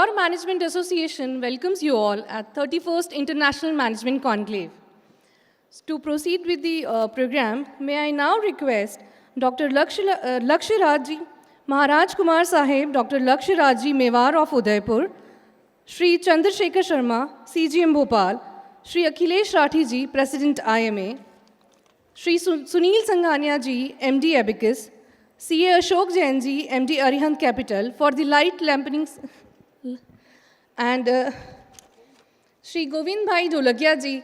Bangalore Management Association welcomes you all at 31st International Management Conclave. To proceed with the program, may I now request Dr. Lakshya Maharaj Kumar Sahib, Dr. Lakshya Rajji Mewar of Udaipur, Shri Chandrasekhar Sharma, CGM Bhopal, Shri Akhilesh Rathi Ji, President IMA, Shri Sunil Sanghania Ji, MD Abacus, CA Ashok Jain Ji, MD Arihant Capital, for the light lampening, and Shri Govind Bhai Dholakia Ji,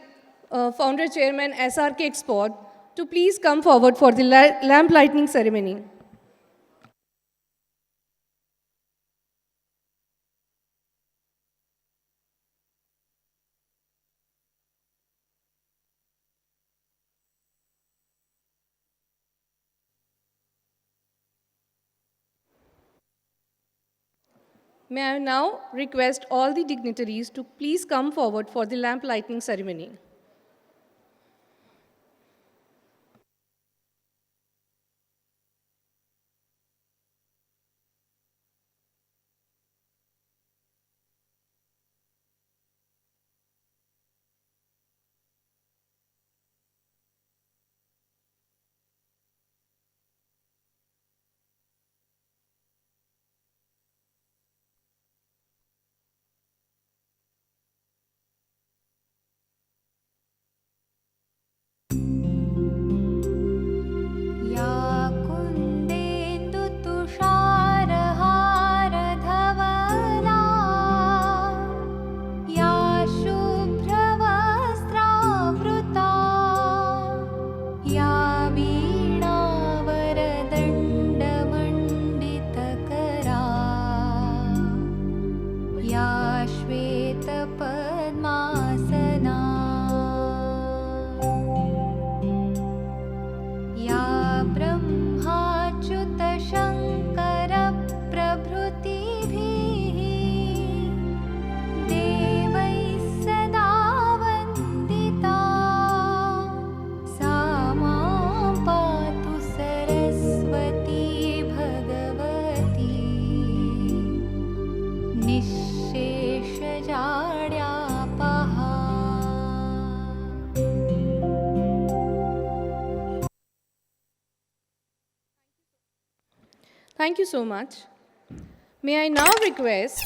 Founder Chairman SRK Export, to please come forward for the lamp lighting ceremony. May I now request all the dignitaries to please come forward for the lamp lighting ceremony. Thank you so much. May I now request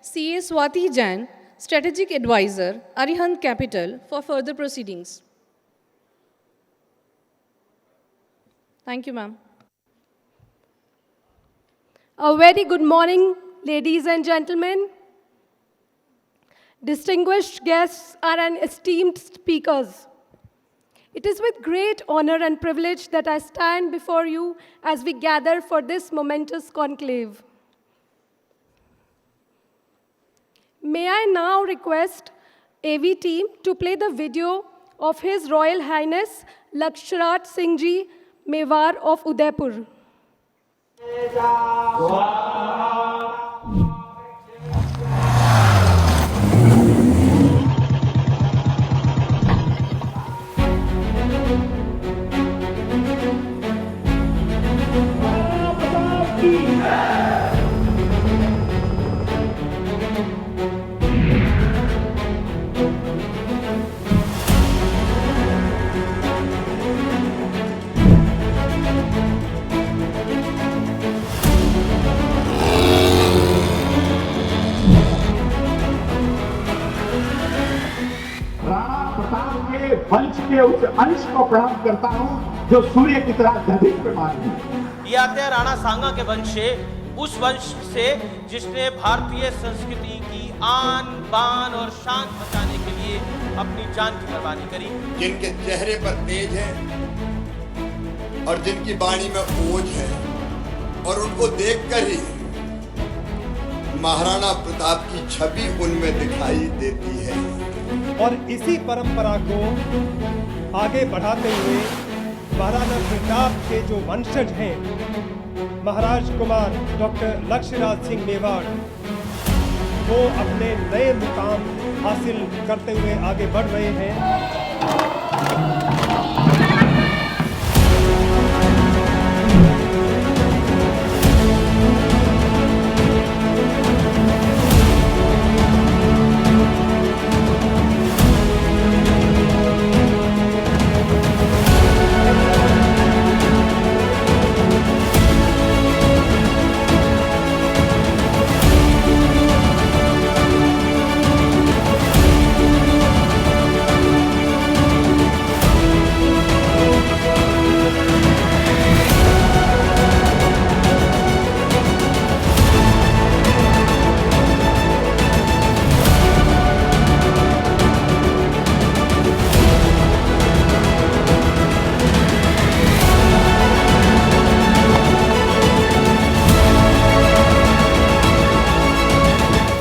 CA Swati Jain, Strategic Advisor, Arihant Capital, for further proceedings. Thank you, ma'am. A very good morning, ladies and gentlemen. Distinguished guests and esteemed speakers. It is with great honor and privilege that I stand before you as we gather for this momentous conclave. May I now request AV team to play the video of His Royal Highness Lakshya Singh Ji Mewar of Udaipur. वंश के उस अंश को प्रणाम करता हूं जो सूर्य की तरह दीप्यमान है। ये आते हैं राणा सांगा के वंश से, उस वंश से जिसने भारतीय संस्कृति की आन बान और शान बचाने के लिए अपनी जान की कुर्बानी करी। जिनके चेहरे पर तेज है और जिनकी वाणी में ओज है और उनको देखकर ही महाराणा प्रताप की छवि उनमें दिखाई देती है। और इसी परंपरा को आगे बढ़ाते हुए महाराणा प्रताप के जो वंशज हैं, महाराज कुमार डॉक्टर लक्ष्यराज सिंह मेवाड़, वो अपने नए मुकाम हासिल करते हुए आगे बढ़ रहे हैं।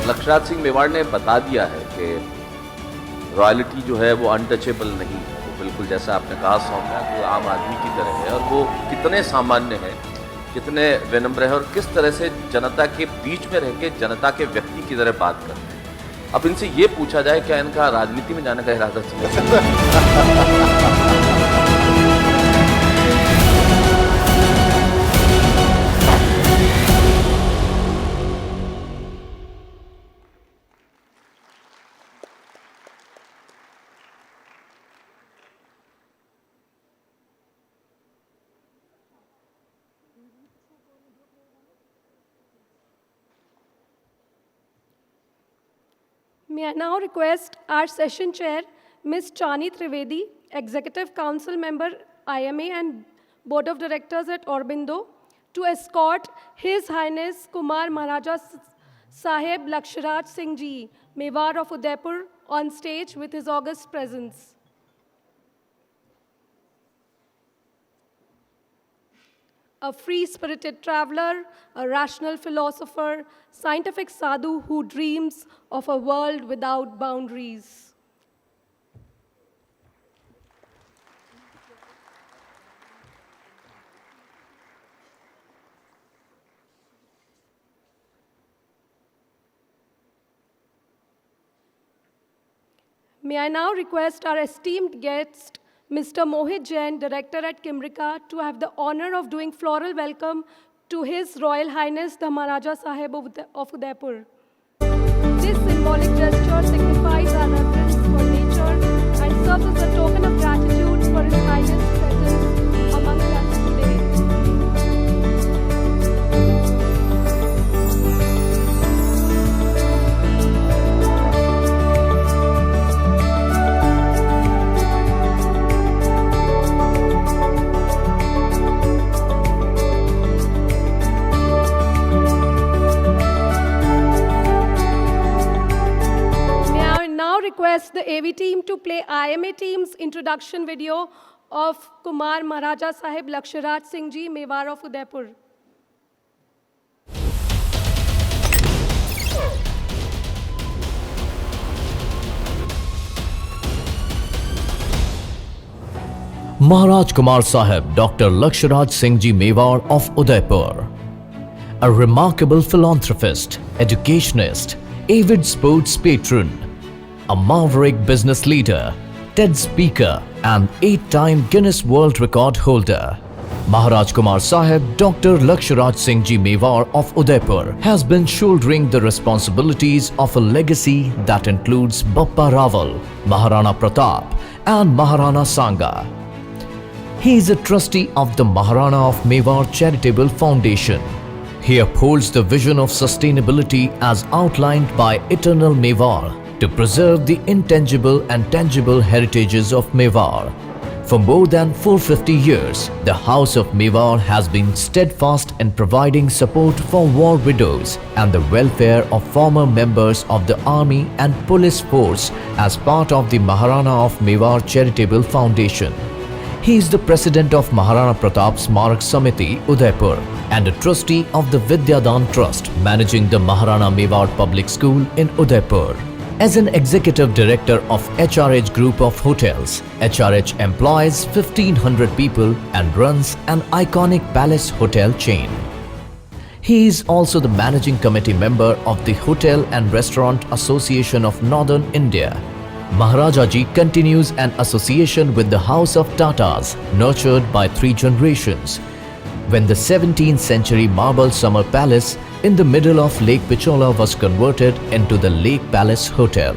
लक्षराज सिंह मेवाड़ ने बता दिया है कि रॉयल्टी जो है वो अनटचेबल नहीं, वो बिल्कुल जैसा आपने कहा सौम्या, वो आम आदमी की तरह है और वो कितने सामान्य हैं, कितने विनम्र हैं और किस तरह से जनता के बीच में रह के जनता के व्यक्ति की तरह बात करते हैं। अब इनसे ये पूछा जाए क्या इनका राजनीति में जाने का इरादा चाहिए? May I now request our session chair, Ms. Chani Trivedi, Executive Council Member, IMA and Board of Directors at Aurobindo, to escort His Highness Kumar Maharaja Sahib Laksharaj Singh Ji, Mewar of Udaipur, on stage with his august presence. A free-spirited traveler, a rational philosopher, scientific sadhu who dreams of a world without boundaries. May I now request our esteemed guest, Mr. Mohit Jain, Director at Kimrika, to have the honor of doing floral welcome to His Royal Highness the Maharaja Sahib of Udaipur. This symbolic gesture signifies our reverence for nature and serves as a token of gratitude for His Highness' presence among us today. Request the AV team to play IMA team's introduction video of Kumar Maharaja Sahib Laksharaj Singh Ji, Mewar of Udaipur. Maharaj Kumar Sahib Dr. Laksharaj Singh Ji Mewar of Udaipur, a remarkable philanthropist, educationist, avid sports patron, a maverick business leader, TED speaker and 8-time Guinness World Record holder. Maharaj Kumar Sahib Dr. Laksharaj Singh Ji Mewar of Udaipur has been shouldering the responsibilities of a legacy that includes Bappa Rawal, Maharana Pratap and Maharana Sanga. He is a trustee of the Maharana of Mewar Charitable Foundation. He upholds the vision of sustainability as outlined by Eternal Mewar to preserve the intangible and tangible heritages of Mewar. For more than 450 years, the House of Mewar has been steadfast in providing support for war widows and the welfare of former members of the Army and Police Force as part of the Maharana of Mewar Charitable Foundation. He is the president of Maharana Pratap Smarak Samiti, Udaipur, and a trustee of the Vidyadan Trust, managing the Maharana Mewar Public School in Udaipur. As an executive director of HRH Group of Hotels, HRH employs 1,500 people and runs an iconic palace hotel chain. He is also the managing committee member of the Hotel and Restaurant Association of Northern India. Maharaja Ji continues an association with the House of Tatas, nurtured by 3 generations. When the 17th century marble summer palace in the middle of Lake Pichola was converted into the Lake Palace Hotel,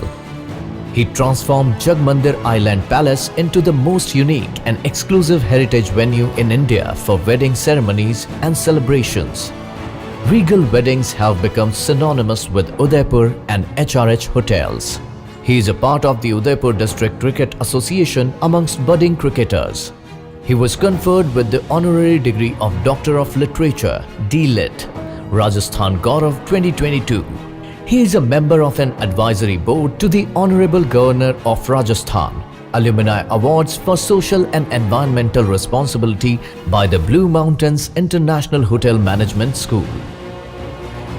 he transformed Jagmandir Island Palace into the most unique and exclusive heritage venue in India for wedding ceremonies and celebrations. Regal weddings have become synonymous with Udaipur and HRH hotels. He is a part of the Udaipur District Cricket Association amongst budding cricketers. He was conferred with the honorary degree of Doctor of Literature, D.Lit, Rajasthan Gaurav 2022. He is a member of an advisory board to the Honorable Governor of Rajasthan, Alumni Awards for Social and Environmental Responsibility by the Blue Mountains International Hotel Management School.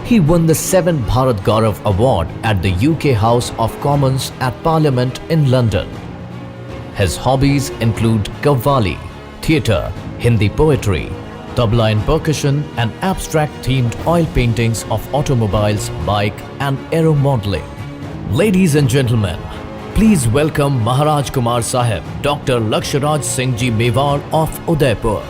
He won the 7th Bharat Gaurav Award at the UK House of Commons at Parliament in London. His hobbies include Qawwali, theatre, Hindi poetry, tabla and percussion, and abstract-themed oil paintings of automobiles, bike and aero modeling. Ladies and gentlemen, please welcome Maharaj Kumar Sahib, Dr. Lakshraj Singh Ji Mewar of Udaipur.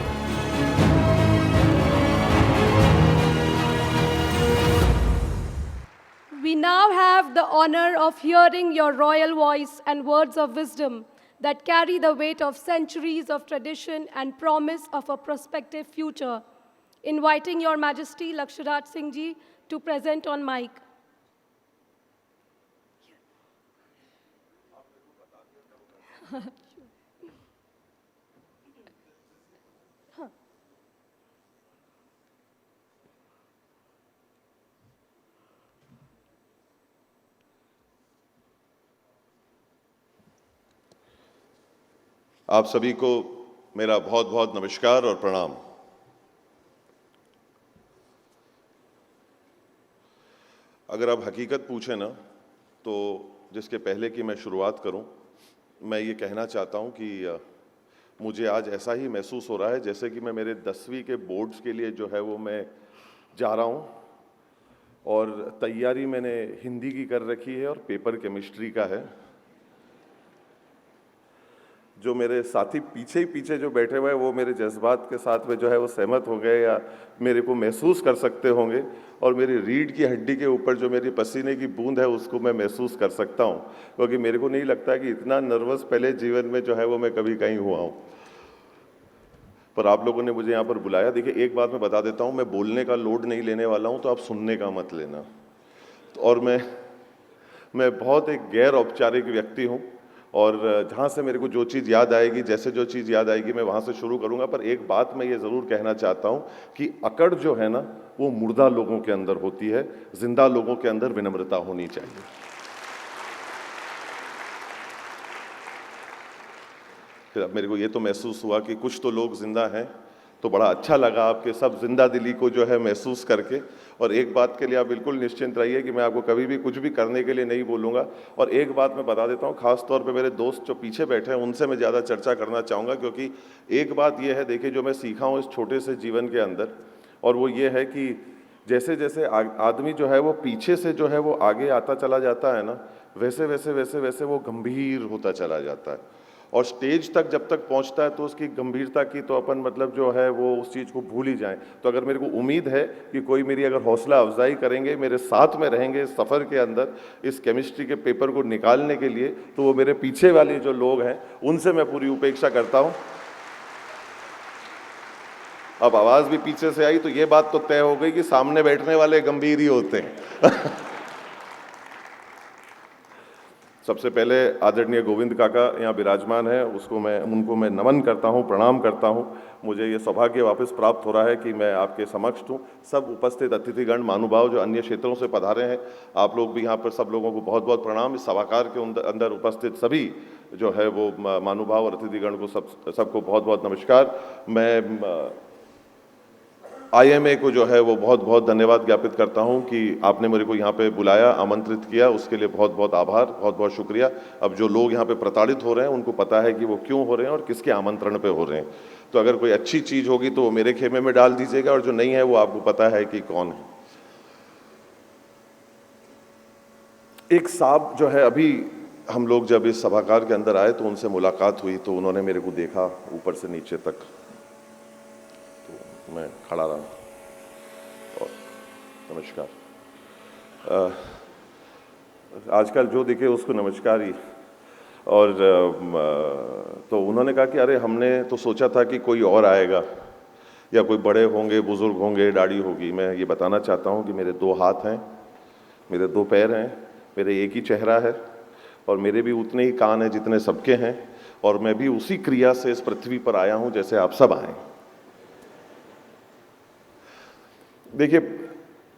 We now have the honor of hearing your royal voice and words of wisdom that carry the weight of centuries of tradition and promise of a prospective future. Inviting Your Majesty Lakshraj Singh Ji to present on mic. आप सभी को मेरा बहुत बहुत नमस्कार और प्रणाम। अगर आप हकीकत पूछें ना, तो जिसके पहले कि मैं शुरुआत करूं, मैं ये कहना चाहता हूं कि मुझे आज ऐसा ही महसूस हो रहा है जैसे कि मैं मेरे 10वीं के बोर्ड्स के लिए जो है वो मैं जा रहा हूं, और तैयारी मैंने हिंदी की कर रखी है और पेपर केमिस्ट्री का है। जो मेरे साथी पीछे ही पीछे जो बैठे हुए हैं वो मेरे जज्बात के साथ में जो है वो सहमत हो गए या मेरे को महसूस कर सकते होंगे, और मेरी रीढ़ की हड्डी के ऊपर जो मेरी पसीने की बूंद है उसको मैं महसूस कर सकता हूं, क्योंकि मेरे को नहीं लगता कि इतना नर्वस पहले जीवन में जो है वो मैं कभी कहीं हुआ हूं। पर आप लोगों ने मुझे यहाँ पर बुलाया। देखिए, एक बात मैं बता देता हूँ, मैं बोलने का लोड नहीं लेने वाला हूँ, तो आप सुनने का मत लेना। और मैं बहुत एक गैर औपचारिक व्यक्ति हूँ, और जहाँ से मेरे को जो चीज़ याद आएगी, जैसे जो चीज़ याद आएगी, मैं वहाँ से शुरू करूँगा। पर एक बात मैं ये ज़रूर कहना चाहता हूँ कि अकड़ जो है ना, वो मुर्दा लोगों के अंदर होती है, जिंदा लोगों के अंदर विनम्रता होनी चाहिए। फिर अब मेरे को ये तो महसूस हुआ कि कुछ तो लोग जिंदा हैं, तो बड़ा अच्छा लगा आपके सब जिंदा दिली को जो है महसूस करके। और एक बात के लिए आप बिल्कुल निश्चिंत रहिए कि मैं आपको कभी भी कुछ भी करने के लिए नहीं बोलूँगा। और एक बात मैं बता देता हूँ, ख़ास तौर पे मेरे दोस्त जो पीछे बैठे हैं उनसे मैं ज़्यादा चर्चा करना चाहूँगा, क्योंकि एक बात ये है, देखिए, जो मैं सीखा हूँ इस छोटे से जीवन के अंदर, और वो ये है कि जैसे जैसे आदमी जो है वो पीछे से जो है वो आगे आता चला जाता है ना, वैसे वैसे वैसे वैसे वो गंभीर होता चला जाता है। और स्टेज तक जब तक पहुंचता है तो उसकी गंभीरता की तो अपन मतलब जो है वो उस चीज़ को भूल ही जाएं। तो अगर मेरे को उम्मीद है कि कोई मेरी अगर हौसला अफजाई करेंगे, मेरे साथ में रहेंगे इस सफ़र के अंदर इस केमिस्ट्री के पेपर को निकालने के लिए, तो वो मेरे पीछे वाले जो लोग हैं उनसे मैं पूरी उपेक्षा करता हूँ। अब आवाज़ भी पीछे से आई तो ये बात तो तय हो गई कि सामने बैठने वाले गंभीर ही होते हैं। सबसे पहले आदरणीय गोविंद काका यहाँ विराजमान है, उनको मैं नमन करता हूँ, प्रणाम करता हूँ। मुझे ये सौभाग्य वापस प्राप्त हो रहा है कि मैं आपके समक्ष हूँ। सब उपस्थित अतिथिगण महानुभाव जो अन्य क्षेत्रों से पधारे हैं, आप लोग भी यहाँ पर सब लोगों को बहुत बहुत प्रणाम। इस सभागार के अंदर उपस्थित सभी जो है वो महानुभाव और अतिथिगण को सबको बहुत बहुत नमस्कार। मैं IMA को जो है वो बहुत बहुत धन्यवाद ज्ञापित करता हूं कि आपने मेरे को यहाँ पे बुलाया, आमंत्रित किया, उसके लिए बहुत बहुत आभार, बहुत बहुत शुक्रिया। अब जो लोग यहाँ पे प्रताड़ित हो रहे हैं उनको पता है कि वो क्यों हो रहे हैं और किसके आमंत्रण पे हो रहे हैं। तो अगर कोई अच्छी चीज़ होगी तो वो मेरे खेमे में डाल दीजिएगा, और जो नहीं है वो आपको पता है कि कौन है। एक साहब जो है, अभी हम लोग जब इस सभागार के अंदर आए तो उनसे मुलाकात हुई, तो उन्होंने मेरे को देखा ऊपर से नीचे तक, तो मैं खड़ा रहा और नमस्कार। आजकल जो दिखे उसको नमस्कार ही। और तो उन्होंने कहा कि अरे हमने तो सोचा था कि कोई और आएगा या कोई बड़े होंगे, बुजुर्ग होंगे, दाढ़ी होगी। मैं ये बताना चाहता हूँ कि मेरे 2 हाथ हैं, मेरे 2 पैर हैं, मेरे एक ही चेहरा है, और मेरे भी उतने ही कान हैं जितने सबके हैं, और मैं भी उसी क्रिया से इस पृथ्वी पर आया हूं जैसे आप सब आए। देखिए,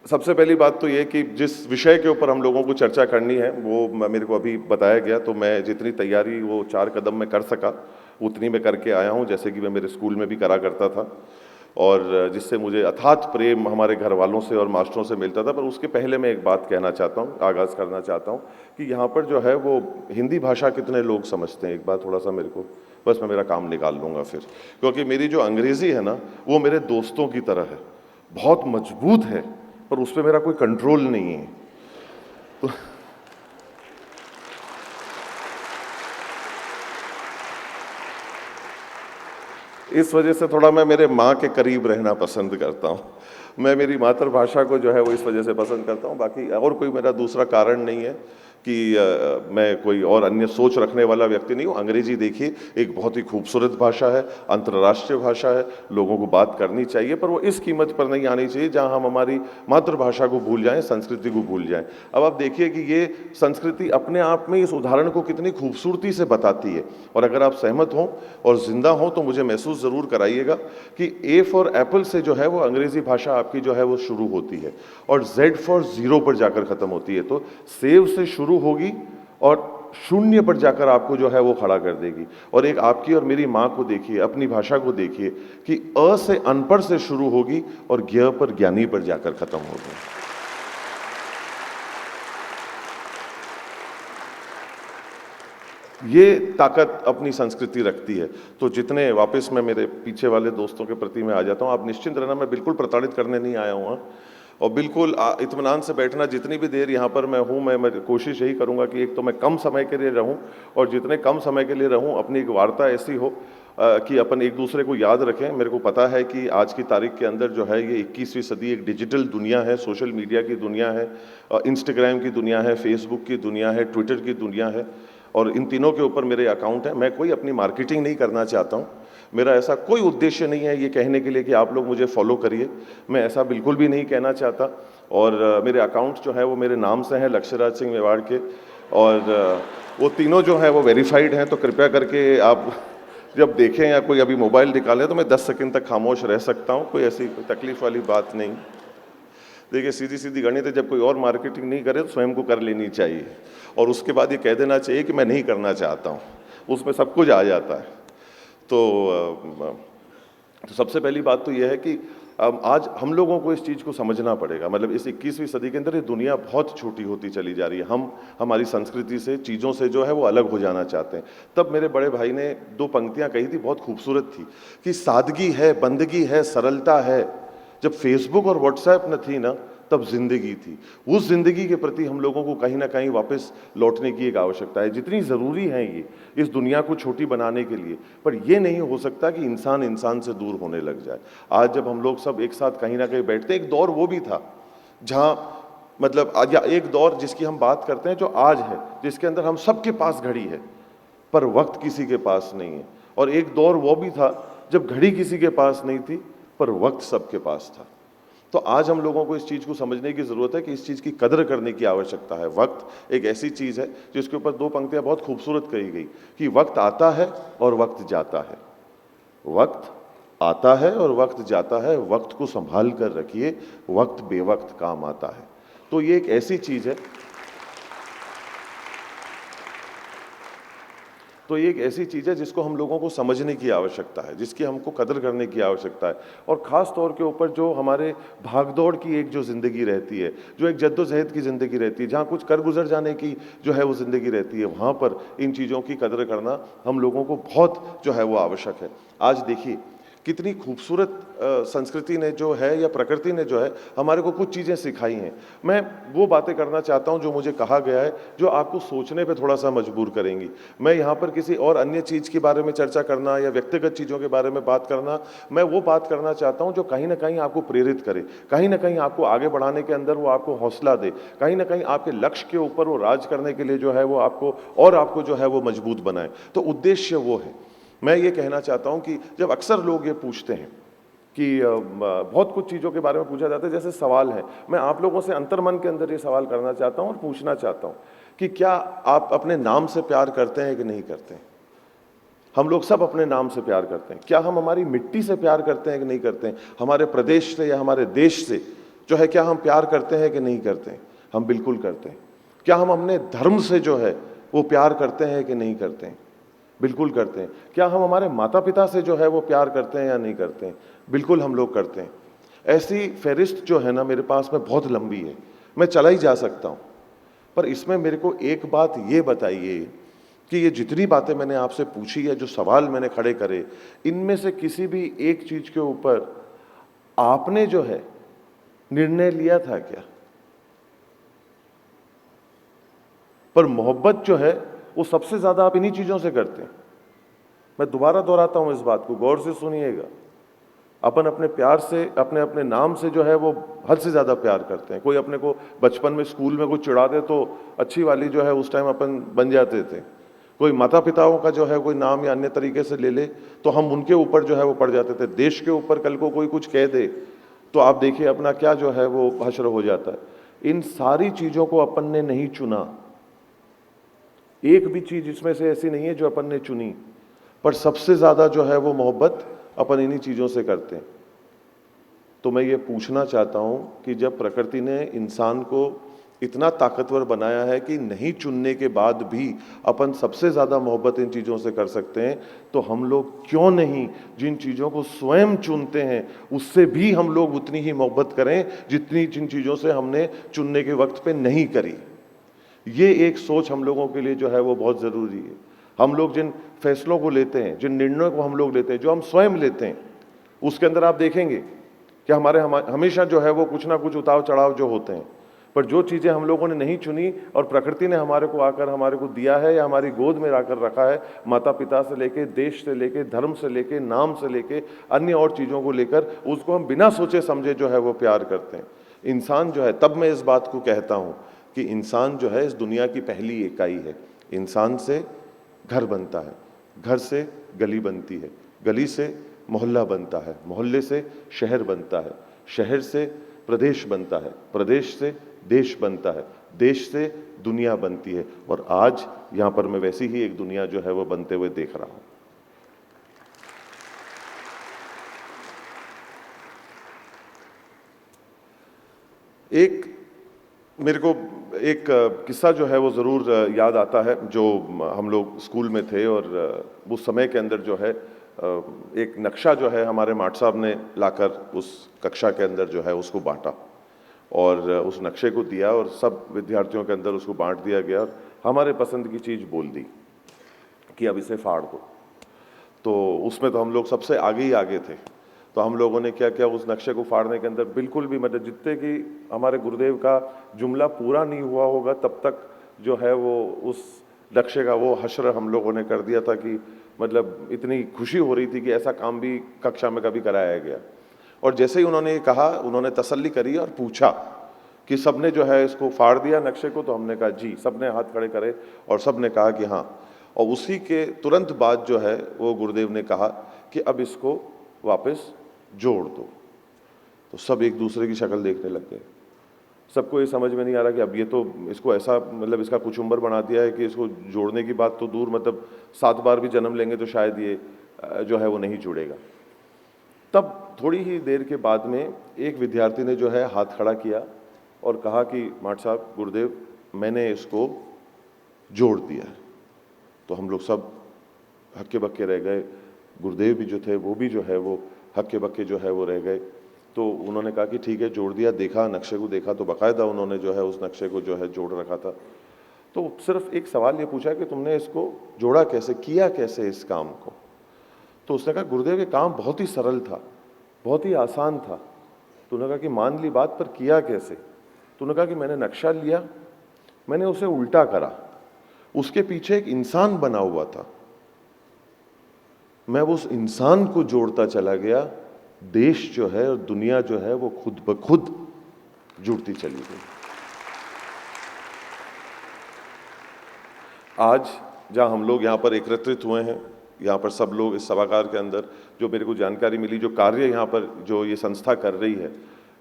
सबसे पहली बात तो ये कि जिस विषय के ऊपर हम लोगों को चर्चा करनी है वो मेरे को अभी बताया गया, तो मैं जितनी तैयारी वो 4 कदम में कर सका उतनी मैं करके आया हूं, जैसे कि मैं मेरे स्कूल में भी करा करता था, और जिससे मुझे अथात प्रेम हमारे घर वालों से और मास्टरों से मिलता था। पर उसके पहले मैं एक बात कहना चाहता हूँ, आगाज़ करना चाहता हूँ कि यहाँ पर जो है वो हिंदी भाषा कितने लोग समझते हैं। एक बात थोड़ा सा मेरे को, बस मैं मेरा काम निकाल लूँगा फिर, क्योंकि मेरी जो अंग्रेज़ी है ना वो मेरे दोस्तों की तरह है, बहुत मजबूत है, पर उस पर मेरा कोई कंट्रोल नहीं है। तो इस वजह से थोड़ा मैं मेरे माँ के करीब रहना पसंद करता हूँ। मैं मेरी मातृभाषा को जो है वो इस वजह से पसंद करता हूँ, बाकी और कोई मेरा दूसरा कारण नहीं है कि मैं कोई और अन्य सोच रखने वाला व्यक्ति नहीं हूँ। अंग्रेजी देखिए, एक बहुत ही खूबसूरत भाषा है, अंतर्राष्ट्रीय भाषा है, लोगों को बात करनी चाहिए, पर वो इस कीमत पर नहीं आनी चाहिए जहाँ हम हमारी मातृभाषा को भूल जाएं, संस्कृति को भूल जाएं। अब आप देखिए कि ये संस्कृति अपने आप में इस उदाहरण को कितनी खूबसूरती से बताती है, और अगर आप सहमत हों और जिंदा हों तो मुझे महसूस ज़रूर कराइएगा कि A फॉर एप्पल से जो है वो अंग्रेजी भाषा आपकी जो है वो शुरू होती है, और Z फॉर ज़ीरो पर जाकर ख़त्म होती है। तो सेव से शुरू होगी और 0 पर जाकर आपको जो है वो खड़ा कर देगी। और एक आपकी और मेरी माँ को देखिए, अपनी भाषा को देखिए कि अ से अनपढ़ से शुरू होगी और ज्ञ पर ज्ञानी पर जाकर खत्म होगी। ये ताकत अपनी संस्कृति रखती है। तो जितने, वापस मैं मेरे पीछे वाले दोस्तों के प्रति मैं आ जाता हूँ, आप निश्चिंत रहना, मैं बिल्कुल प्रताड़ित करने नहीं आया हूँ, और बिल्कुल इत्मीनान से बैठना। जितनी भी देर यहाँ पर मैं हूँ, मैं कोशिश यही करूँगा कि एक तो मैं कम समय के लिए रहूँ, और जितने कम समय के लिए रहूँ अपनी एक वार्ता ऐसी हो कि अपन एक दूसरे को याद रखें। मेरे को पता है कि आज की तारीख के अंदर जो है ये 21वीं सदी एक डिजिटल दुनिया है, सोशल मीडिया की दुनिया है, इंस्टाग्राम की दुनिया है, फेसबुक की दुनिया है, ट्विटर की दुनिया है, और इन तीनों के ऊपर मेरे अकाउंट हैं। मैं कोई अपनी मार्केटिंग नहीं करना चाहता हूँ, मेरा ऐसा कोई उद्देश्य नहीं है ये कहने के लिए कि आप लोग मुझे फॉलो करिए, मैं ऐसा बिल्कुल भी नहीं कहना चाहता। और मेरे अकाउंट्स जो है वो मेरे नाम से हैं, लक्ष्यराज सिंह मेवाड़ के, और वो तीनों जो है वो वेरीफाइड हैं। तो कृपया करके आप जब देखें या कोई अभी मोबाइल निकालें तो मैं 10 सेकंड तक खामोश रह सकता हूँ, कोई ऐसी तकलीफ वाली बात नहीं। देखिए, सीधी सीधी गणित है, जब कोई और मार्केटिंग नहीं करे तो स्वयं को कर लेनी चाहिए, और उसके बाद ये कह देना चाहिए कि मैं नहीं करना चाहता हूँ, उसमें सब कुछ आ जाता है। तो सबसे पहली बात तो यह है कि आज हम लोगों को इस चीज़ को समझना पड़ेगा। मतलब इस 21वीं सदी के अंदर ये दुनिया बहुत छोटी होती चली जा रही है। हम हमारी संस्कृति से, चीज़ों से जो है वो अलग हो जाना चाहते हैं। तब मेरे बड़े भाई ने 2 पंक्तियाँ कही थी, बहुत खूबसूरत थी, कि सादगी है, बंदगी है, सरलता है। जब फेसबुक और व्हाट्सएप न थी ना, तब जिंदगी थी। उस जिंदगी के प्रति हम लोगों को कहीं ना कहीं वापस लौटने की एक आवश्यकता है। जितनी ज़रूरी है ये इस दुनिया को छोटी बनाने के लिए, पर ये नहीं हो सकता कि इंसान इंसान से दूर होने लग जाए। आज जब हम लोग सब एक साथ कहीं ना कहीं बैठते, एक दौर वो भी था जहाँ मतलब आज, या एक दौर जिसकी हम बात करते हैं जो आज है, जिसके अंदर हम सबके पास घड़ी है पर वक्त किसी के पास नहीं है। और एक दौर वो भी था जब घड़ी किसी के पास नहीं थी पर वक्त सबके पास था। तो आज हम लोगों को इस चीज़ को समझने की ज़रूरत है कि इस चीज़ की कदर करने की आवश्यकता है। वक्त एक ऐसी चीज़ है जिसके ऊपर 2 पंक्तियाँ बहुत खूबसूरत कही गई कि वक्त आता है और वक्त जाता है। वक्त आता है और वक्त जाता है, वक्त को संभाल कर रखिए, वक्त बेवक्त काम आता है। तो ये एक ऐसी चीज़ है। तो ये एक ऐसी चीज़ है जिसको हम लोगों को समझने की आवश्यकता है, जिसकी हमको कदर करने की आवश्यकता है। और ख़ास तौर के ऊपर जो हमारे भागदौड़ की एक जो ज़िंदगी रहती है, जो एक जद्दोजहद की ज़िंदगी रहती है, जहाँ कुछ कर गुजर जाने की जो है वो ज़िंदगी रहती है, वहाँ पर इन चीज़ों की कदर करना हम लोगों को बहुत जो है वो आवश्यक है। आज देखिए कितनी खूबसूरत संस्कृति ने जो है या प्रकृति ने जो है हमारे को कुछ चीज़ें सिखाई हैं। मैं वो बातें करना चाहता हूँ जो मुझे कहा गया है, जो आपको सोचने पे थोड़ा सा मजबूर करेंगी। मैं यहाँ पर किसी और अन्य चीज़ के बारे में चर्चा करना या व्यक्तिगत चीज़ों के बारे में बात करना, मैं वो बात करना चाहता हूँ जो कहीं ना कहीं आपको प्रेरित करे, कहीं ना कहीं आपको आगे बढ़ाने के अंदर वो आपको हौसला दे, कहीं ना कहीं आपके लक्ष्य के ऊपर वो राज करने के लिए जो है वो आपको जो है वो मजबूत बनाए। तो उद्देश्य वो है। मैं ये कहना चाहता हूँ कि जब अक्सर लोग ये पूछते हैं कि बहुत कुछ चीज़ों के बारे में पूछा जाता है, जैसे सवाल है, मैं आप लोगों से अंतर्मन के अंदर ये सवाल करना चाहता हूँ और पूछना चाहता हूँ कि क्या आप अपने नाम से प्यार करते हैं कि नहीं करते हैं? हम लोग सब अपने नाम से प्यार करते हैं। क्या हम हमारी मिट्टी से प्यार करते हैं कि नहीं करते हैं? हमारे प्रदेश से या हमारे देश से जो है क्या हम प्यार करते हैं कि नहीं करते हैं? हम बिल्कुल करते हैं। क्या हम अपने धर्म से जो है वो प्यार करते हैं कि नहीं करते हैं? बिल्कुल करते हैं। क्या हम हमारे माता पिता से जो है वो प्यार करते हैं या नहीं करते हैं? बिल्कुल हम लोग करते हैं। ऐसी फहरिस्त जो है ना मेरे पास में बहुत लंबी है, मैं चला ही जा सकता हूँ, पर इसमें मेरे को एक बात ये बताइए कि ये जितनी बातें मैंने आपसे पूछी है, जो सवाल मैंने खड़े करे, इनमें से किसी भी एक चीज के ऊपर आपने जो है निर्णय लिया था क्या? पर मोहब्बत जो है वो सबसे ज्यादा आप इन्हीं चीजों से करते हैं। मैं दोबारा दोहराता हूं इस बात को, गौर से सुनिएगा। अपन अपने प्यार से, अपने अपने नाम से जो है वो हद से ज्यादा प्यार करते हैं। कोई अपने को बचपन में स्कूल में कोई चिढ़ा दे तो अच्छी वाली जो है उस टाइम अपन बन जाते थे। कोई माता पिताओं का जो है कोई नाम या अन्य तरीके से ले ले तो हम उनके ऊपर जो है वो पड़ जाते थे। देश के ऊपर कल को कोई कुछ कह दे तो आप देखिए अपना क्या जो है वो हश्र हो जाता है। इन सारी चीजों को अपन ने नहीं चुना, एक भी चीज इसमें से ऐसी नहीं है जो अपन ने चुनी, पर सबसे ज्यादा जो है वो मोहब्बत अपन इन्हीं चीजों से करते हैं। तो मैं ये पूछना चाहता हूं कि जब प्रकृति ने इंसान को इतना ताकतवर बनाया है कि नहीं चुनने के बाद भी अपन सबसे ज्यादा मोहब्बत इन चीजों से कर सकते हैं, तो हम लोग क्यों नहीं जिन चीजों को स्वयं चुनते हैं उससे भी हम लोग उतनी ही मोहब्बत करें जितनी जिन चीजों से हमने चुनने के वक्त पे नहीं करी। ये एक सोच हम लोगों के लिए जो है वो बहुत ज़रूरी है। हम लोग जिन फैसलों को लेते हैं, जिन निर्णयों को हम लोग लेते हैं, जो हम स्वयं लेते हैं, उसके अंदर आप देखेंगे कि हमारे हमेशा जो है वो कुछ ना कुछ उतार चढ़ाव जो होते हैं। पर जो चीज़ें हम लोगों ने नहीं चुनी और प्रकृति ने हमारे को आकर हमारे को दिया है या हमारी गोद में आकर रखा है, माता पिता से लेके, देश से लेके, धर्म से लेके, नाम से लेके, अन्य और चीज़ों को लेकर उसको हम बिना सोचे समझे जो है वो प्यार करते हैं। इंसान जो है, तब मैं इस बात को कहता हूँ कि इंसान जो है इस दुनिया की पहली इकाई है। इंसान से घर बनता है, घर से गली बनती है, गली से मोहल्ला बनता है, मोहल्ले से शहर बनता है, शहर से प्रदेश बनता है, प्रदेश से देश बनता है, देश से दुनिया बनती है। और आज यहाँ पर मैं वैसी ही एक दुनिया जो है वो बनते हुए देख रहा हूँ। एक मेरे को एक किस्सा जो है वो ज़रूर याद आता है, जो हम लोग स्कूल में थे और उस समय के अंदर जो है एक नक्शा जो है हमारे माट साहब ने लाकर उस कक्षा के अंदर जो है उसको बांटा और उस नक्शे को दिया और सब विद्यार्थियों के अंदर उसको बांट दिया गया और हमारे पसंद की चीज़ बोल दी कि अब इसे फाड़ दो। तो उसमें तो हम लोग सबसे आगे ही आगे थे। तो हम लोगों ने क्या किया, उस नक्शे को फाड़ने के अंदर बिल्कुल भी मतलब जितने कि हमारे गुरुदेव का जुमला पूरा नहीं हुआ होगा तब तक जो है वो उस नक्शे का वो हश्र हम लोगों ने कर दिया था कि मतलब इतनी खुशी हो रही थी कि ऐसा काम भी कक्षा में कभी कराया गया। और जैसे ही उन्होंने ये कहा, उन्होंने तसल्ली करी और पूछा कि सबने जो है इसको फाड़ दिया नक्शे को, तो हमने कहा जी, सबने हाथ खड़े करे और सबने कहा कि हाँ। और उसी के तुरंत बाद जो है वो गुरुदेव ने कहा कि अब इसको वापस जोड़ दो। तो सब एक दूसरे की शक्ल देखने लग गए। सबको ये समझ में नहीं आ रहा कि अब ये तो इसको ऐसा मतलब इसका कुचुम्बर बना दिया है कि इसको जोड़ने की बात तो दूर, मतलब 7 बार भी जन्म लेंगे तो शायद ये जो है वो नहीं जुड़ेगा। तब थोड़ी ही देर के बाद में एक विद्यार्थी ने जो है हाथ खड़ा किया और कहा कि माट साहब, गुरुदेव, मैंने इसको जोड़ दिया है। तो हम लोग सब हक्के बक्के रह गए। गुरुदेव भी जो थे वो भी जो है वो हक्के बक्के जो है वो रह गए। तो उन्होंने कहा कि ठीक है, जोड़ दिया। देखा, नक्शे को देखा तो बाकायदा उन्होंने जो है उस नक्शे को जो है जोड़ रखा था। तो सिर्फ एक सवाल ये पूछा कि तुमने इसको जोड़ा कैसे, किया कैसे इस काम को? तो उसने कहा गुरुदेव ये काम बहुत ही सरल था, बहुत ही आसान था। तो उन्होंने कहा कि मान ली बात, पर किया कैसे? तो उन्होंने कहा कि मैंने नक्शा लिया, मैंने उसे उल्टा करा, उसके पीछे एक इंसान बना हुआ था, मैं उस इंसान को जोड़ता चला गया। देश जो है और दुनिया जो है वो खुद ब खुद जुड़ती चली गई। आज जहां हम लोग यहाँ पर एकत्रित हुए हैं, यहाँ पर सब लोग इस सभागार के अंदर, जो मेरे को जानकारी मिली, जो कार्य यहाँ पर जो ये संस्था कर रही है,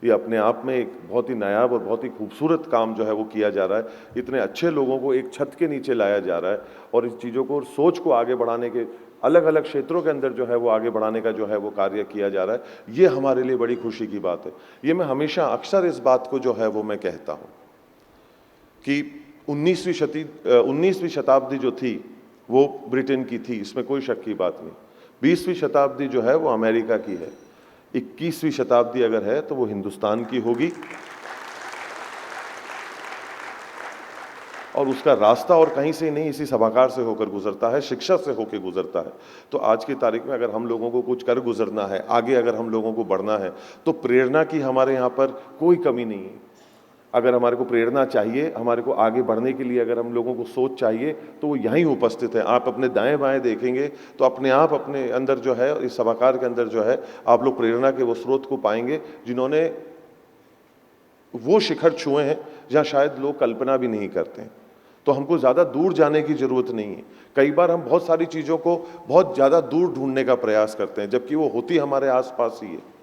ये अपने आप में एक बहुत ही नायाब और बहुत ही खूबसूरत काम जो है वो किया जा रहा है। इतने अच्छे लोगों को एक छत के नीचे लाया जा रहा है और इस चीज़ों को, सोच को आगे बढ़ाने के अलग अलग क्षेत्रों के अंदर जो है वो आगे बढ़ाने का जो है वो कार्य किया जा रहा है। ये हमारे लिए बड़ी खुशी की बात है। ये मैं हमेशा अक्सर इस बात को जो है वो मैं कहता हूँ कि 19वीं शताब्दी जो थी वो ब्रिटेन की थी, इसमें कोई शक की बात नहीं। 20वीं शताब्दी जो है वो अमेरिका की है। 21वीं शताब्दी अगर है तो वो हिंदुस्तान की होगी और उसका रास्ता और कहीं से नहीं, इसी सभागार से होकर गुजरता है, शिक्षा से होकर गुजरता है। तो आज की तारीख में अगर हम लोगों को कुछ कर गुजरना है, आगे अगर हम लोगों को बढ़ना है, तो प्रेरणा की हमारे यहाँ पर कोई कमी नहीं है। अगर हमारे को प्रेरणा चाहिए, हमारे को आगे बढ़ने के लिए अगर हम लोगों को सोच चाहिए, तो वो यहीं उपस्थित है। आप अपने दाएं बाएं देखेंगे तो अपने आप अपने अंदर जो है, इस सभागार के अंदर जो है, आप लोग प्रेरणा के वो स्रोत को पाएंगे जिन्होंने वो शिखर छुए हैं जहाँ शायद लोग कल्पना भी नहीं करते हैं। तो हमको ज़्यादा दूर जाने की ज़रूरत नहीं है। कई बार हम बहुत सारी चीज़ों को बहुत ज़्यादा दूर ढूंढने का प्रयास करते हैं, जबकि वो होती हमारे आसपास ही है।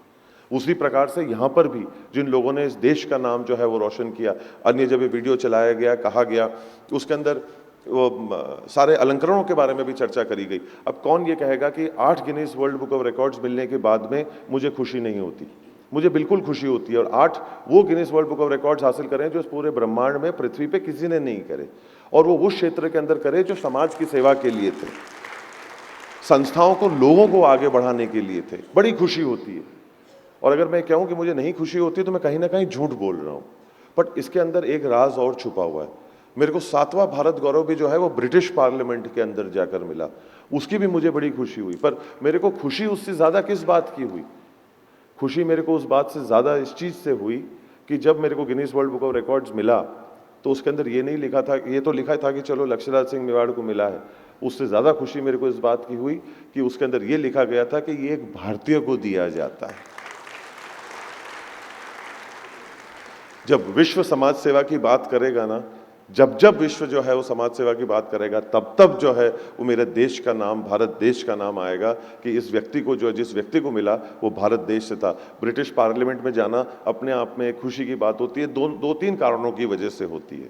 उसी प्रकार से यहाँ पर भी जिन लोगों ने इस देश का नाम जो है वो रोशन किया, अन्य जब ये वीडियो चलाया गया, कहा गया, उसके अंदर वो सारे अलंकरणों के बारे में भी चर्चा करी गई। अब कौन ये कहेगा कि 8 Guinness world book of records मिलने के बाद में मुझे खुशी नहीं होती? मुझे बिल्कुल खुशी होती है। और 8 वो Guinness world book of records हासिल करें जो इस पूरे ब्रह्मांड में, पृथ्वी पे किसी ने नहीं करे, और वो उस क्षेत्र के अंदर करे जो समाज की सेवा के लिए थे, संस्थाओं को, लोगों को आगे बढ़ाने के लिए थे। बड़ी खुशी होती है। और अगर मैं कहूं कि मुझे नहीं खुशी होती तो मैं कहीं ना कहीं झूठ बोल रहा हूं। बट इसके अंदर एक राज और छुपा हुआ है। मेरे को 7वां भारत गौरव भी जो है वो ब्रिटिश पार्लियामेंट के अंदर जाकर मिला, उसकी भी मुझे बड़ी खुशी हुई। पर मेरे को खुशी उससे ज़्यादा किस बात की हुई? खुशी मेरे को उस बात से ज़्यादा इस चीज़ से हुई कि जब मेरे को Guinness world book of records मिला तो उसके अंदर ये नहीं लिखा था, ये तो लिखा था कि चलो लक्ष्यराज सिंह मेवाड़ को मिला है। उससे ज़्यादा खुशी मेरे को इस बात की हुई कि उसके अंदर ये लिखा गया था कि ये एक भारतीय को दिया जाता है। जब विश्व समाज सेवा की बात करेगा ना, जब विश्व जो है वो समाज सेवा की बात करेगा, तब जो है वो मेरे देश का नाम, भारत देश का नाम आएगा कि इस व्यक्ति को, जो जिस व्यक्ति को मिला वो भारत देश से था। ब्रिटिश पार्लियामेंट में जाना अपने आप में एक खुशी की बात होती है। दो तीन कारणों की वजह से होती है।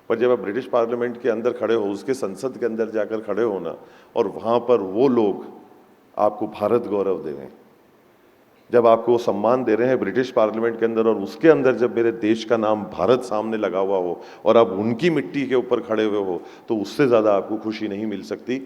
पर जब आप ब्रिटिश पार्लियामेंट के अंदर खड़े हो, उसके संसद के अंदर जाकर खड़े होना, और वहाँ पर वो लोग आपको भारत गौरव देवें, जब आपको वो सम्मान दे रहे हैं ब्रिटिश पार्लियामेंट के अंदर, और उसके अंदर जब मेरे देश का नाम भारत सामने लगा हुआ हो और आप उनकी मिट्टी के ऊपर खड़े हुए हो, तो उससे ज़्यादा आपको खुशी नहीं मिल सकती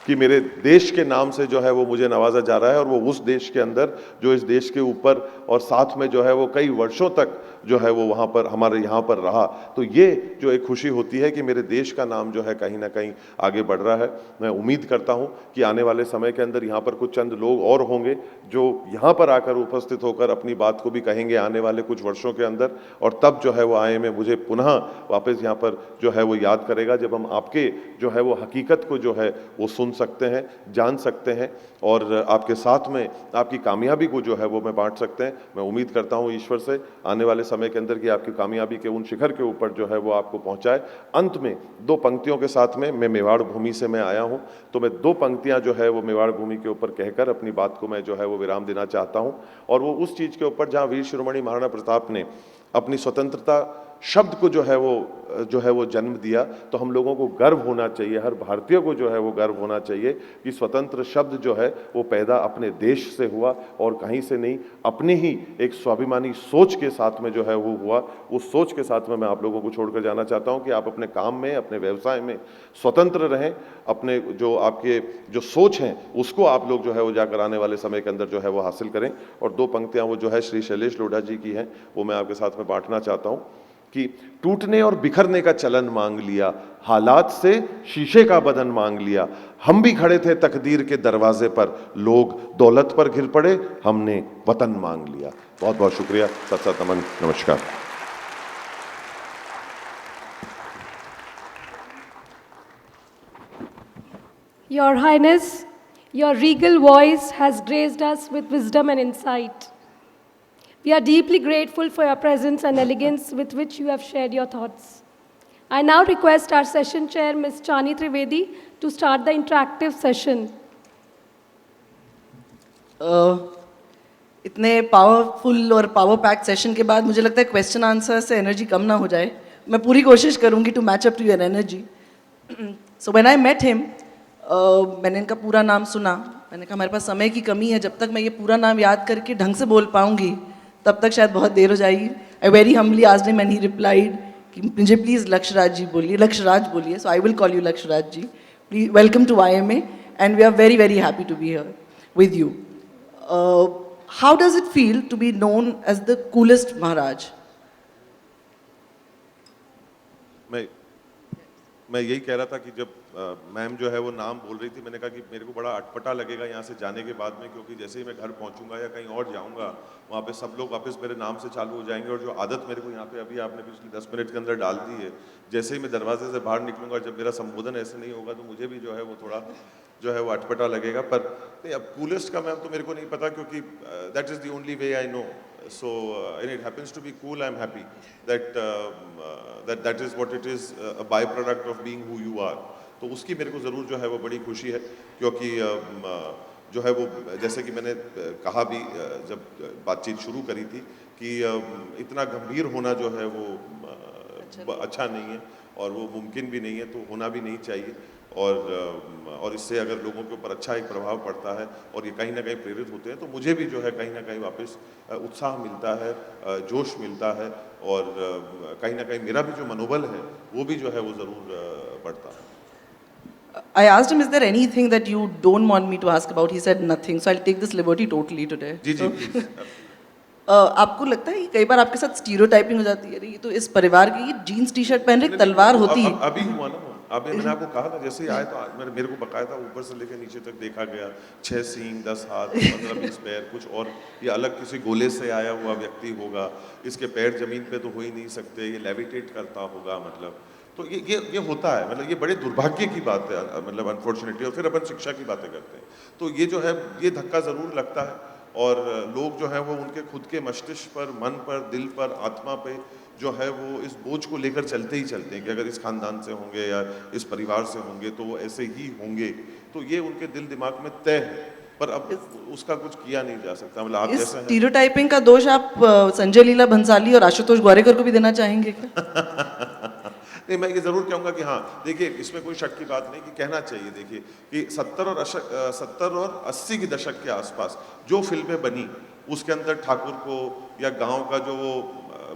कि मेरे देश के नाम से जो है वो मुझे नवाजा जा रहा है, और वो उस देश के अंदर जो इस देश के ऊपर और साथ में जो है वो कई वर्षों तक जो है वो वहाँ पर, हमारे यहाँ पर रहा। तो ये जो एक खुशी होती है कि मेरे देश का नाम जो है कहीं ना कहीं आगे बढ़ रहा है। मैं उम्मीद करता हूँ कि आने वाले समय के अंदर यहाँ पर कुछ चंद लोग और होंगे जो यहाँ पर आकर उपस्थित होकर अपनी बात को भी कहेंगे आने वाले कुछ वर्षों के अंदर, और तब जो है वो IMA मुझे पुनः वापस यहाँ पर जो है वो याद करेगा, जब हम आपके जो है वो हकीकत को जो है वो सुन सकते हैं, जान सकते हैं, और आपके साथ में आपकी कामयाबी को जो है वो मैं बांट सकते हैं। मैं उम्मीद करता हूँ ईश्वर से आने वाले समय के अंदर कि आपकी कामयाबी के उन शिखर के ऊपर जो है वो आपको पहुँचाए। अंत में 2 पंक्तियों के साथ में, मैं मेवाड़ भूमि से मैं आया हूँ, तो मैं 2 पंक्तियाँ जो है वो मेवाड़ भूमि के ऊपर कहकर अपनी बात को मैं जो है वो विराम देना चाहता हूँ। और वो उस चीज़ के ऊपर जहाँ वीर शिरोमणि महाराणा प्रताप ने अपनी स्वतंत्रता शब्द को जो है वो जन्म दिया। तो हम लोगों को गर्व होना चाहिए, हर भारतीय को जो है वो गर्व होना चाहिए कि स्वतंत्र शब्द जो है वो पैदा अपने देश से हुआ और कहीं से नहीं, अपनी ही एक स्वाभिमानी सोच के साथ में जो है वो हुआ। उस सोच के साथ में मैं आप लोगों को छोड़कर जाना चाहता हूं कि आप अपने काम में, अपने व्यवसाय में स्वतंत्र रहें, अपने जो आपके जो सोच हैं उसको आप लोग जो है वो जाकर आने वाले समय के अंदर जो है वो हासिल करें। और 2 पंक्तियां वो जो है श्री शैलेश लोढ़ा जी की हैं वो मैं आपके साथ में बांटना चाहता हूं कि टूटने और बिखरने का चलन मांग लिया, हालात से शीशे का बदन मांग लिया, हम भी खड़े थे तकदीर के दरवाजे पर, लोग दौलत पर घिर पड़े, हमने वतन मांग लिया। बहुत बहुत शुक्रिया, सत सत नमन, नमस्कार। Your Highness, your regal voice has graced us with wisdom and insight. We are deeply grateful for your presence and elegance with which you have shared your thoughts. I now request our session chair, Ms. Chani Trivedi, to start the interactive session. इतने powerful और power pack session के बाद मुझे लगता है question answer से energy कम ना हो जाए। मैं पूरी कोशिश करूंगी to match up to your energy. So when I met him, मैंने इनका पूरा नाम सुना, मैंने कहा हमारे पास समय की कमी है, जब तक मैं ये पूरा नाम याद करके ढंग से बोल पाऊंगी तब तक शायद बहुत देर हो जाएगी। I very humbly asked him and he replied कि मुझे प्लीज़ लक्ष्यराज जी बोलिए, लक्ष्यराज बोलिए। So I will call you Lakshyaraj ji. Please welcome to IMA and we are very very happy to be here with you. How does it feel to be known as the coolest Maharaj? मैं यही कह रहा था कि जब ma'am जो है वो नाम बोल रही थी, मैंने कहा कि मेरे को बड़ा अटपटा लगेगा यहाँ से जाने के बाद में, क्योंकि जैसे ही मैं घर पहुँचूंगा या कहीं और जाऊँगा वहाँ पे सब लोग वापस मेरे नाम से चालू हो जाएंगे। और जो आदत मेरे को यहाँ पे अभी आपने पिछले 10 मिनट के अंदर डाल दी है, जैसे ही मैं दरवाजे से बाहर निकलूंगा, जब मेरा संबोधन ऐसे नहीं होगा तो मुझे भी जो है वो थोड़ा जो है वो अटपटा लगेगा। पर नहीं, अब कूलेस्ट का मैम तो मेरे को नहीं पता, क्योंकि that is the only way I know. So and it happens to be cool. I'm happy that that is what it is, a byproduct of being who you are. तो उसकी मेरे को ज़रूर जो है वो बड़ी खुशी है, क्योंकि जो है वो जैसे कि मैंने कहा भी जब बातचीत शुरू करी थी कि इतना गंभीर होना जो है वो अच्छा नहीं है और वो मुमकिन भी नहीं है, तो होना भी नहीं चाहिए। और इससे अगर लोगों के ऊपर अच्छा एक प्रभाव पड़ता है और ये कहीं ना कहीं प्रेरित होते हैं, तो मुझे भी जो है कहीं ना कहीं वापस उत्साह मिलता है, जोश मिलता है, और कहीं ना कहीं मेरा भी जो मनोबल है वो भी जो है वो ज़रूर बढ़ता है। I asked him, is there anything that you don't want me to ask about? He said nothing. So I'll take this liberty totally today. जी जी। आपको लगता है कि कई बार आपके साथ स्टीरियोटाइपिंग हो जाती है? ये तो इस परिवार की जीन्स टी शर्ट पहन रहे तलवार होती है। अभी हुआ ना, अभी मैंने आपको कहा था, जैसे ही आए तो मेरे को बकायदा ऊपर से लेकर नीचे तक देखा गया, 6 सींग 10 हाथ 15-20 पैर, कुछ और ये अलग किसी गोले से आया हुआ व्यक्ति होगा, इसके पैर जमीन पे तो हो ही नहीं सकते, ये लेविटेट करता होगा, मतलब तो ये होता है, मतलब ये बड़े दुर्भाग्य की बात है, मतलब अनफॉर्चुनेटली। और फिर अपन शिक्षा की बातें करते हैं तो ये जो है ये धक्का ज़रूर लगता है, और लोग जो है वो उनके खुद के मस्तिष्क पर, मन पर, दिल पर, आत्मा पे जो है वो इस बोझ को लेकर चलते ही चलते हैं कि अगर इस खानदान से होंगे या इस परिवार से होंगे तो वो ऐसे ही होंगे, तो ये उनके दिल दिमाग में तय है, पर अब उसका कुछ किया नहीं जा सकता। मतलब आप इस जैसा स्टीरियोटाइपिंग का दोष आप संजय लीला भंसाली और आशुतोष ग्वारेकर को भी देना चाहेंगे क्या? नहीं, मैं ये ज़रूर कहूँगा कि हाँ, देखिए इसमें कोई शक की बात नहीं कि कहना चाहिए। देखिए कि 70 और 80 के दशक के आसपास जो फिल्में बनी उसके अंदर ठाकुर को या गांव का जो वो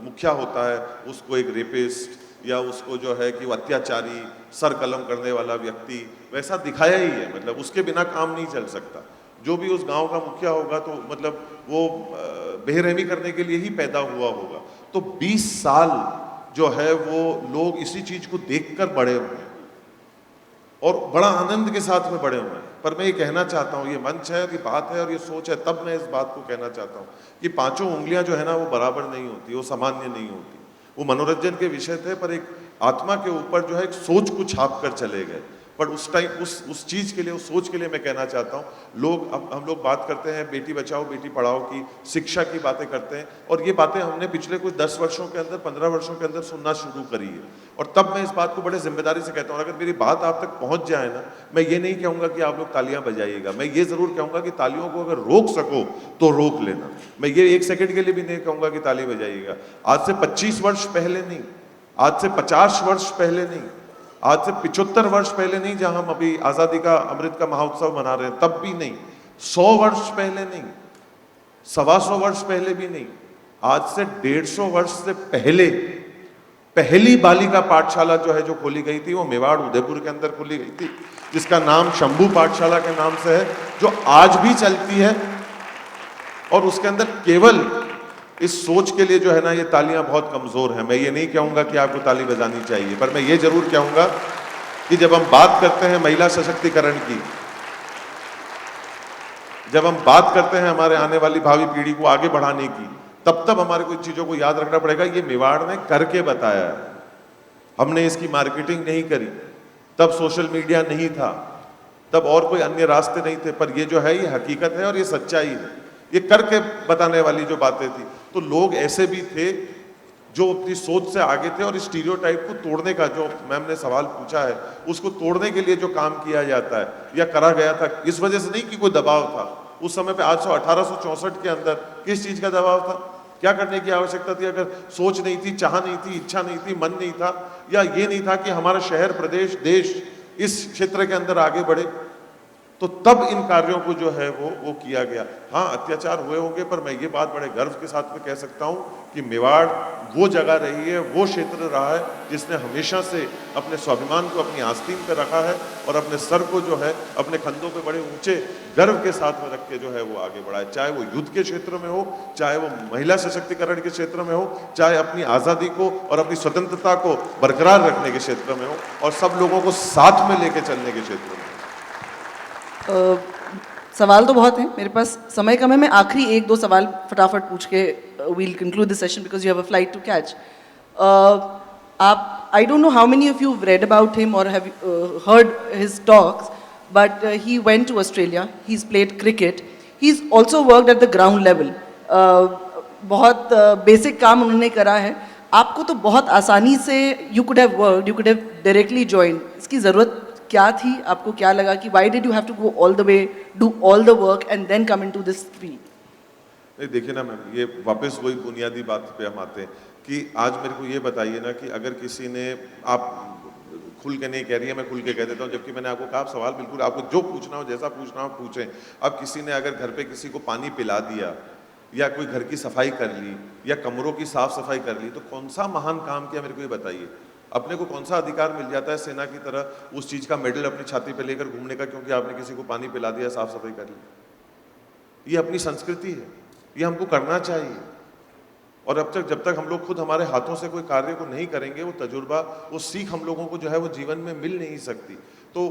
मुखिया होता है उसको एक रेपिस्ट या उसको जो है कि वो अत्याचारी, सर कलम करने वाला व्यक्ति वैसा दिखाया ही है, मतलब उसके बिना काम नहीं चल सकता। जो भी उस गांव का मुखिया होगा तो मतलब वो बेरहमी करने के लिए ही पैदा हुआ होगा। तो 20 साल जो है वो लोग इसी चीज को देखकर बड़े हुए हैं और बड़ा आनंद के साथ में बड़े हुए हैं। पर मैं ये कहना चाहता हूँ, ये मंच है, ये बात है और ये सोच है, तब मैं इस बात को कहना चाहता हूँ कि 5 उंगलियां जो है ना वो बराबर नहीं होती, वो सामान्य नहीं होती। वो मनोरंजन के विषय थे, पर एक आत्मा के ऊपर जो है एक सोच को छाप कर चले गए। पर उस टाइम उस चीज़ के लिए, उस सोच के लिए मैं कहना चाहता हूँ, लोग अब हम लोग बात करते हैं बेटी बचाओ बेटी पढ़ाओ की, शिक्षा की बातें करते हैं, और ये बातें हमने पिछले कुछ 10 वर्षों के अंदर, 15 वर्षों के अंदर सुनना शुरू करी है। और तब मैं इस बात को बड़े जिम्मेदारी से कहता हूँ, अगर मेरी बात आप तक पहुँच जाए ना, मैं ये नहीं कहूँगा कि आप लोग तालियां बजाइएगा, मैं ये ज़रूर कहूँगा कि तालियों को अगर रोक सको तो रोक लेना। मैं ये 1 सेकंड के लिए भी नहीं कहूँगा कि ताली बजाइएगा। आज से 25 वर्ष पहले नहीं, आज से 50 वर्ष पहले नहीं, आज से 75 वर्ष पहले नहीं, जहां हम अभी आजादी का अमृत का महोत्सव मना रहे हैं, तब भी नहीं, 100 वर्ष पहले नहीं, 125 वर्ष पहले भी नहीं, आज से 150 वर्ष से पहले पहली बालिका पाठशाला जो है जो खोली गई थी वो मेवाड़ उदयपुर के अंदर खोली गई थी, जिसका नाम शंभू पाठशाला के नाम से है, जो आज भी चलती है। और उसके अंदर केवल इस सोच के लिए जो है ना ये तालियां बहुत कमजोर हैं। मैं ये नहीं कहूंगा कि आपको ताली बजानी चाहिए, पर मैं ये जरूर कहूंगा कि जब हम बात करते हैं महिला सशक्तिकरण की, जब हम बात करते हैं हमारे आने वाली भावी पीढ़ी को आगे बढ़ाने की, तब हमारे कुछ चीजों को याद रखना पड़ेगा। ये मेवाड़ ने करके बताया है, हमने इसकी मार्केटिंग नहीं करी, तब सोशल मीडिया नहीं था, तब और कोई अन्य रास्ते नहीं थे, पर ये जो है ये हकीकत है और ये सच्चाई है, ये करके बताने वाली जो बातें थी। तो लोग ऐसे भी थे जो अपनी सोच से आगे थे, और इस स्टीरियोटाइप को तोड़ने का, जो मैम ने सवाल पूछा है, उसको तोड़ने के लिए जो काम किया जाता है या करा गया था, इस वजह से नहीं कि कोई दबाव था उस समय पे। 1864 के अंदर किस चीज का दबाव था, क्या करने की आवश्यकता थी? अगर सोच नहीं थी, चाह नहीं थी, इच्छा नहीं थी, मन नहीं था, या ये नहीं था कि हमारा शहर, प्रदेश, देश इस क्षेत्र के अंदर आगे बढ़े, तो तब इन कार्यों को जो है वो किया गया। हाँ, अत्याचार हुए होंगे, पर मैं ये बात बड़े गर्व के साथ में कह सकता हूँ कि मेवाड़ वो जगह रही है, वो क्षेत्र रहा है जिसने हमेशा से अपने स्वाभिमान को अपनी आस्तीन पर रखा है और अपने सर को जो है अपने कंधों पे बड़े ऊंचे गर्व के साथ में रख के जो है वो आगे बढ़ा है। चाहे वो युद्ध के क्षेत्र में हो, चाहे वो महिला सशक्तिकरण के क्षेत्र में हो, चाहे अपनी आज़ादी को और अपनी स्वतंत्रता को बरकरार रखने के क्षेत्र में हो, और सब लोगों को साथ में लेके चलने के क्षेत्र में। सवाल तो बहुत हैं, मेरे पास समय कम है। मैं आखिरी 1-2 सवाल फटाफट पूछ के we'll conclude this session because you have a flight to catch. आप, I don't know how many of you read about him और have heard his talks, but he went to Australia, he's played cricket, he's also worked at the ground level. बहुत basic काम उन्होंने करा है। आपको तो बहुत आसानी से you could have worked, you could have directly joined. इसकी ज़रूरत क्या थी? आपको क्या लगा कि why did you have to go all the way, do all the work and then come into this field? नहीं, देखिए ना मैम, ये वापस वही बुनियादी बात पे हम आते हैं कि आज मेरे को ये बताइए ना कि अगर किसी ने, आप खुल के नहीं कह रही है, मैं खुल के कह देता हूँ, जबकि मैंने आपको कहा आप सवाल बिल्कुल आपको जो पूछना हो, जैसा पूछना हो पूछें। अब किसी ने अगर घर पे किसी को पानी पिला दिया या कोई घर की सफाई कर ली या कमरों की साफ सफाई कर ली, तो कौन सा महान काम किया, मेरे को ये बताइए। अपने को कौन सा अधिकार मिल जाता है सेना की तरह उस चीज का मेडल अपनी छाती पे लेकर घूमने का, क्योंकि आपने किसी को पानी पिला दिया, साफ सफाई कर ली? ये अपनी संस्कृति है, ये हमको करना चाहिए। और जब तक हम लोग खुद हमारे हाथों से कोई कार्य को नहीं करेंगे, वो तजुर्बा, वो सीख हम लोगों को जो है वो जीवन में मिल नहीं सकती। तो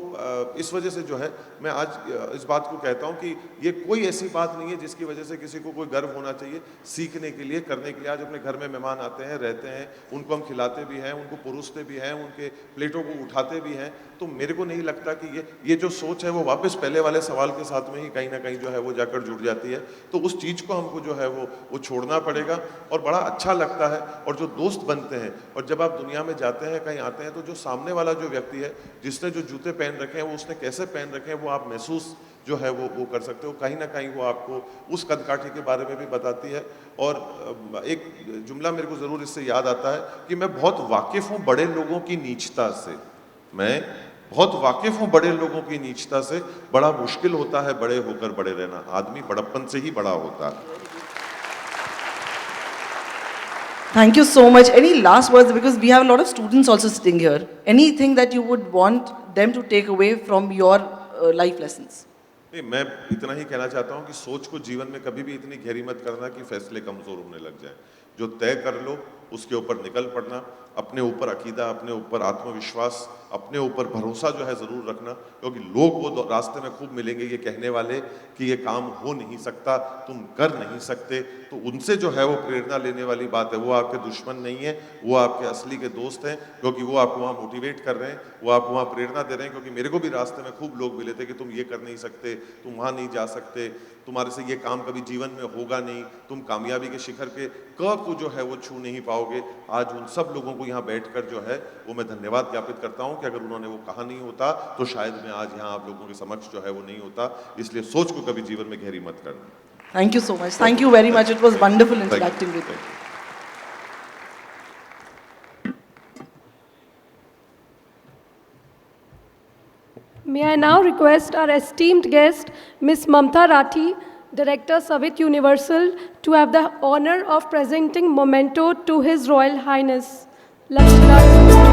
इस वजह से जो है मैं आज इस बात को कहता हूँ कि ये कोई ऐसी बात नहीं है जिसकी वजह से किसी को कोई गर्व होना चाहिए सीखने के लिए, करने के लिए। आज अपने घर में मेहमान आते हैं, रहते हैं, उनको हम खिलाते भी हैं, उनको परोसते भी हैं, उनके प्लेटों को उठाते भी हैं। तो मेरे को नहीं लगता कि ये जो सोच है वो वापस पहले वाले सवाल के साथ में ही कहीं ना कहीं जो है वो जाकर जुड़ जाती है। तो उस चीज़ को हमको जो है वो छोड़ना पड़ेगा। और बड़ा अच्छा लगता है, और जो दोस्त बनते हैं, और जब आप दुनिया में जाते हैं, कहीं आते हैं, तो जो सामने वाला जो व्यक्ति है, जिसने जो जूते पहन रखे हैं, वो उसने कैसे पहन रखे हैं, वो आप महसूस जो है वो कर सकते हो। कहीं ना कहीं वो आपको उस कदकाठी के बारे में भी बताती है। और एक जुमला मेरे को ज़रूर इससे याद आता है कि मैं बहुत वाकिफ़ हूँ बड़े लोगों की नीचता से, मैं बहुत वाकिफ़ हूँ बड़े लोगों की नीचता से। बड़ा मुश्किल होता है बड़े होकर बड़े रहना, आदमी बड़प्पन से ही बड़ा होता है। Thank you so much. Any last words? Because we have a lot of students also sitting here. Anything that you would want them to take away from your life lessons? नहीं, मैं इतना ही कहना चाहता हूँ कि सोच को जीवन में कभी भी इतनी गहरी मत करना कि फैसले कमज़ोर होने लग जाएं। जो तय कर लो उसके ऊपर निकल पड़ना, अपने ऊपर अकीदा, अपने ऊपर आत्मविश्वास, अपने ऊपर भरोसा जो है ज़रूर रखना। क्योंकि लोग वो रास्ते में खूब मिलेंगे ये कहने वाले कि ये काम हो नहीं सकता, तुम कर नहीं सकते, तो उनसे जो है वो प्रेरणा लेने वाली बात है। वो आपके दुश्मन नहीं है, वो आपके असली के दोस्त हैं, क्योंकि वो आपको वहाँ मोटिवेट कर रहे हैं, वो आपको वहाँ प्रेरणा दे रहे हैं। क्योंकि मेरे को भी रास्ते में खूब लोग मिले थे कि तुम ये कर नहीं सकते, तुम वहाँ नहीं जा सकते, तुम्हारे से ये काम कभी जीवन में होगा नहीं, तुम कामयाबी के शिखर के क को जो है वो छू नहीं पाओगे। आज उन सब लोगों को यहाँ बैठकर जो है वो मैं धन्यवाद ज्ञापित करता हूँ कि अगर उन्होंने वो कहा नहीं होता तो शायद मैं आज यहाँ आप लोगों के समक्ष जो है वो नहीं होता। इसलिए सोच को कभी जीवन में गहरी मत करना। Thank you so much. Thank you very much. It was wonderful interacting with you. May I now request our esteemed guest, Ms. Mamta Rathi, Director, Savit Universal, to have the honor of presenting memento to His Royal Highness. Lakshya Raj.